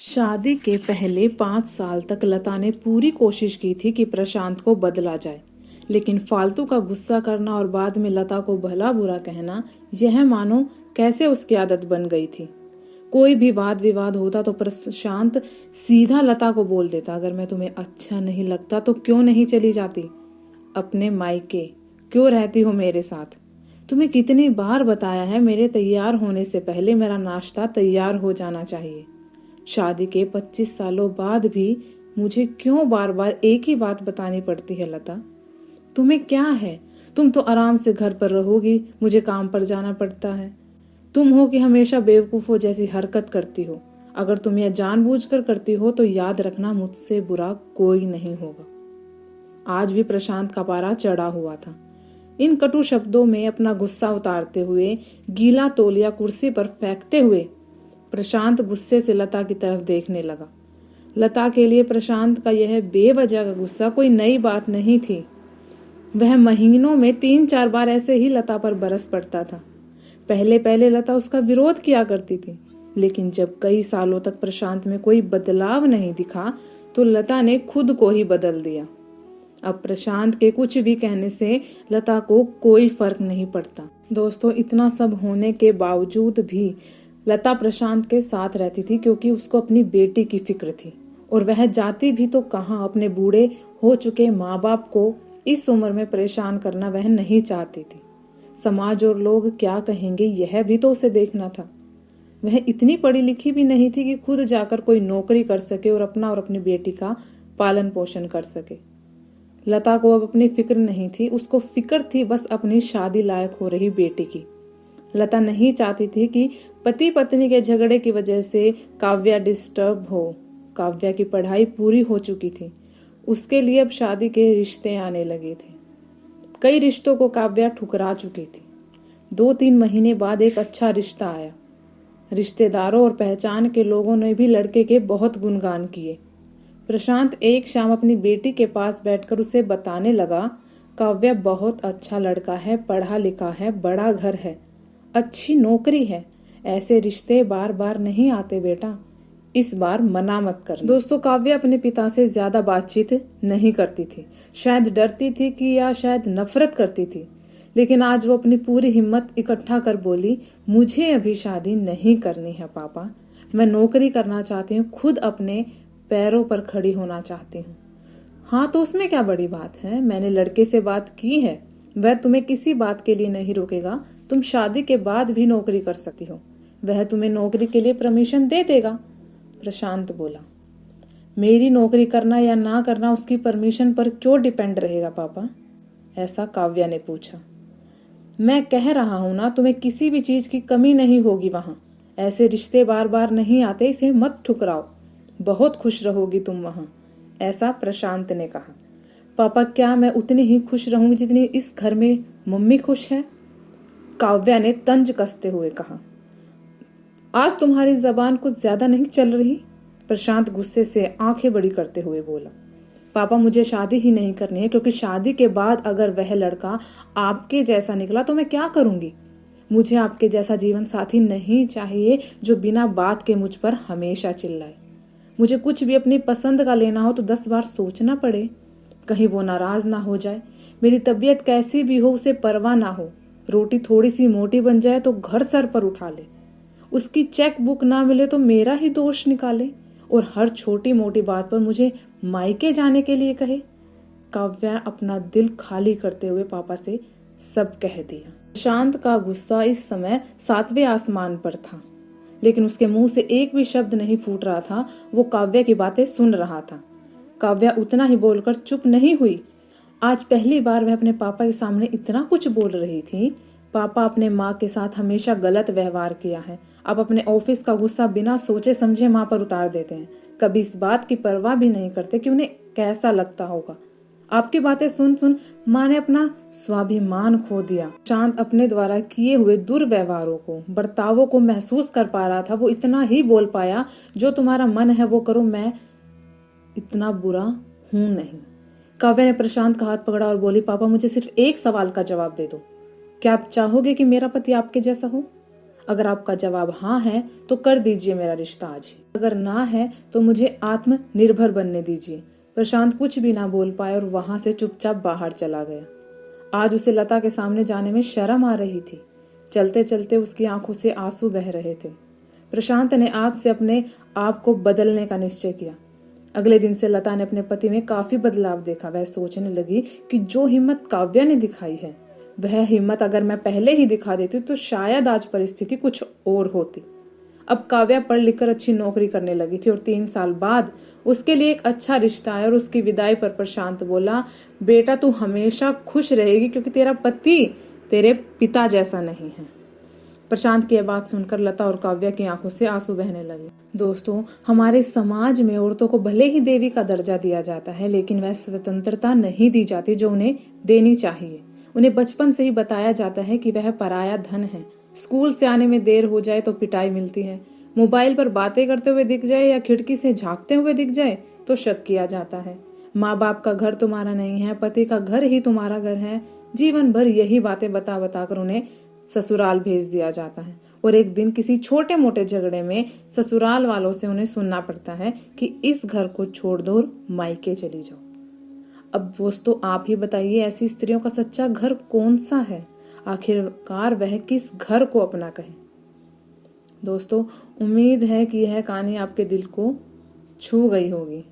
शादी के पहले 5 साल तक लता ने पूरी कोशिश की थी कि प्रशांत को बदला जाए, लेकिन फालतू का गुस्सा करना और बाद में लता को भला बुरा कहना, यह मानो कैसे उसकी आदत बन गई थी। कोई भी वाद विवाद होता तो प्रशांत सीधा लता को बोल देता, अगर मैं तुम्हें अच्छा नहीं लगता तो क्यों नहीं चली जाती अपने मायके, क्यों रहती हो मेरे साथ। तुम्हें कितनी बार बताया है, मेरे तैयार होने से पहले मेरा नाश्ता तैयार हो जाना चाहिए। शादी के 25 सालों बाद भी मुझे क्यों बार बार एक ही बात बतानी पड़ती है लता। तुम्हें क्या है, तुम तो आराम से घर पर रहोगी, मुझे काम पर जाना पड़ता है। तुम हो कि हमेशा बेवकूफों जैसी हरकत करती हो। अगर तुम यह जानबूझकर करती हो तो याद रखना, मुझसे बुरा कोई नहीं होगा। आज भी प्रशांत का पारा चढ़ा हुआ था। इन कटु शब्दों में अपना गुस्सा उतारते हुए, गीला तौलिया कुर्सी पर फेंकते हुए प्रशांत गुस्से से लता की तरफ देखने लगा। लता के लिए प्रशांत का यह बेवजह का गुस्सा कोई नई बात नहीं थी। वह महीनों में 3-4 बार ऐसे ही लता पर बरस पड़ता था। पहले पहले लता उसका विरोध किया करती थी, लेकिन जब कई सालों तक प्रशांत में कोई बदलाव नहीं दिखा तो लता ने खुद को ही बदल दिया। अब प्रशांत के कुछ भी कहने से लता को कोई फर्क नहीं पड़ता। दोस्तों, इतना सब होने के बावजूद भी लता प्रशांत के साथ रहती थी, क्योंकि उसको अपनी बेटी की फिक्र थी। और वह जाती भी तो कहाँ, अपने बूढ़े हो चुके माँ बाप को इस उम्र में परेशान करना वह नहीं चाहती थी। समाज और लोग क्या कहेंगे, यह भी तो उसे देखना था। वह इतनी पढ़ी लिखी भी नहीं थी कि खुद जाकर कोई नौकरी कर सके और अपना और अपनी बेटी का पालन पोषण कर सके। लता को अब अपनी फिक्र नहीं थी, उसको फिक्र थी बस अपनी शादी लायक हो रही बेटी की। लता नहीं चाहती थी कि पति पत्नी के झगड़े की वजह से काव्या डिस्टर्ब हो। काव्या की पढ़ाई पूरी हो चुकी थी, उसके लिए अब शादी के रिश्ते आने लगे थे। कई रिश्तों को काव्या ठुकरा चुकी थी। 2-3 महीने बाद एक अच्छा रिश्ता आया। रिश्तेदारों और पहचान के लोगों ने भी लड़के के बहुत गुणगान किए। प्रशांत एक शाम अपनी बेटी के पास बैठकर उसे बताने लगा, काव्या बहुत अच्छा लड़का है, पढ़ा लिखा है, बड़ा घर है, अच्छी नौकरी है। ऐसे रिश्ते बार बार नहीं आते बेटा, इस बार मना मत कर। दोस्तों, काव्या अपने पिता से ज्यादा बातचीत नहीं करती थी। शायद डरती थी कि या शायद नफरत करती थी, लेकिन आज वो अपनी पूरी हिम्मत इकट्ठा कर बोली, मुझे अभी शादी नहीं करनी है पापा, मैं नौकरी करना चाहती हूँ, खुद अपने पैरों पर खड़ी होना चाहती हूँ। हाँ, तो उसमें क्या बड़ी बात है, मैंने लड़के से बात की है, वह तुम्हें किसी बात के लिए नहीं रोकेगा। तुम शादी के बाद भी नौकरी कर सकती हो, वह तुम्हें नौकरी के लिए परमिशन दे देगा। प्रशांत बोला, मेरी नौकरी करना या ना करना उसकी परमिशन पर क्यों डिपेंड रहेगा पापा, ऐसा काव्या ने पूछा। मैं कह रहा हूं ना, तुम्हें किसी भी चीज की कमी नहीं होगी वहां। ऐसे रिश्ते बार बार नहीं आते, इसे मत ठुकराओ, बहुत खुश रहोगी तुम वहां, ऐसा प्रशांत ने कहा। पापा, क्या मैं उतनी ही खुश रहूंगी जितनी इस घर में मम्मी खुश है, काव्या ने तंज कसते हुए कहा। आज तुम्हारी जबान कुछ ज्यादा नहीं चल रही, प्रशांत गुस्से से आंखें बड़ी करते हुए बोला। पापा, मुझे शादी ही नहीं करनी है, क्योंकि शादी के बाद अगर वह लड़का आपके जैसा निकला तो मैं क्या करूंगी। मुझे आपके जैसा जीवन साथी नहीं चाहिए जो बिना बात के मुझ पर हमेशा चिल्लाए। मुझे कुछ भी अपनी पसंद का लेना हो तो 10 बार सोचना पड़े, कहीं वो नाराज ना हो जाए। मेरी तबीयत कैसी भी हो उसे परवाह ना हो, रोटी थोड़ी सी मोटी बन जाए तो घर सर पर उठा ले, उसकी चेक बुक ना मिले तो मेरा ही दोष निकाले, और हर छोटी मोटी बात पर मुझे मायके जाने के लिए कहे। काव्या अपना दिल खाली करते हुए पापा से सब कह दिया। प्रशांत का गुस्सा इस समय 7वें आसमान पर था, लेकिन उसके मुंह से एक भी शब्द नहीं फूट रहा था। वो काव्या की बातें सुन रहा था। काव्या उतना ही बोलकर चुप नहीं हुई। आज पहली बार वह अपने पापा के सामने इतना कुछ बोल रही थी। पापा अपने माँ के साथ हमेशा गलत व्यवहार किया है, अब अपने ऑफिस का गुस्सा बिना सोचे समझे माँ पर उतार देते हैं, कभी इस बात की परवाह भी नहीं करते कि उन्हें कैसा लगता होगा। आपकी बातें सुन सुन माँ ने अपना स्वाभिमान खो दिया। शांत अपने द्वारा किए हुए दुर्व्यवहारों को, बर्तावों को महसूस कर पा रहा था। वो इतना ही बोल पाया, जो तुम्हारा मन है वो करो, मैं इतना बुरा हूं नहीं। काव्या ने प्रशांत का हाथ पकड़ा और बोली, पापा, मुझे सिर्फ एक सवाल का जवाब दे दो, क्या आप चाहोगे कि मेरा पति आपके जैसा हो? अगर आपका जवाब हाँ है तो कर दीजिए मेरा रिश्ता आज ही। अगर ना है तो मुझे आत्मनिर्भर बनने दीजिए। प्रशांत कुछ भी ना बोल पाया और वहां से चुपचाप बाहर चला गया। आज उसे लता के सामने जाने में शर्म आ रही थी। चलते चलते उसकी आंखों से आंसू बह रहे थे। प्रशांत ने आज से अपने आप को बदलने का निश्चय किया। अगले दिन से लता ने अपने पति में काफी बदलाव देखा। वह सोचने लगी कि जो हिम्मत काव्या ने दिखाई है, वह हिम्मत अगर मैं पहले ही दिखा देती तो शायद आज परिस्थिति कुछ और होती। अब काव्या पढ़ लिखकर अच्छी नौकरी करने लगी थी और 3 साल बाद उसके लिए एक अच्छा रिश्ता आया और उसकी विदाई पर प्रशांत बोला, बेटा तू हमेशा खुश रहेगी क्योंकि तेरा पति तेरे पिता जैसा नहीं है। प्रशांत की यह बात सुनकर लता और काव्या की आंखों से आंसू बहने लगे। दोस्तों, हमारे समाज में औरतों को भले ही देवी का दर्जा दिया जाता है, लेकिन वह स्वतंत्रता नहीं दी जाती जो उन्हें देनी चाहिए। उन्हें बचपन से ही बताया जाता है कि वह पराया धन है। स्कूल से आने में देर हो जाए तो पिटाई मिलती है। मोबाइल पर बातें करते हुए दिख जाए या खिड़की से झांकते हुए दिख जाए तो शक किया जाता है। माँ बाप का घर तुम्हारा नहीं है, पति का घर ही तुम्हारा घर है। जीवन भर यही बातें बता बताकर उन्हें ससुराल भेज दिया जाता है और एक दिन किसी छोटे मोटे झगड़े में ससुराल वालों से उन्हें सुनना पड़ता है कि इस घर को छोड़ दो और मायके चली जाओ। अब दोस्तों, आप ही बताइए, ऐसी स्त्रियों का सच्चा घर कौन सा है? आखिरकार वह किस घर को अपना कहे? दोस्तों, उम्मीद है कि यह कहानी आपके दिल को छू गई होगी।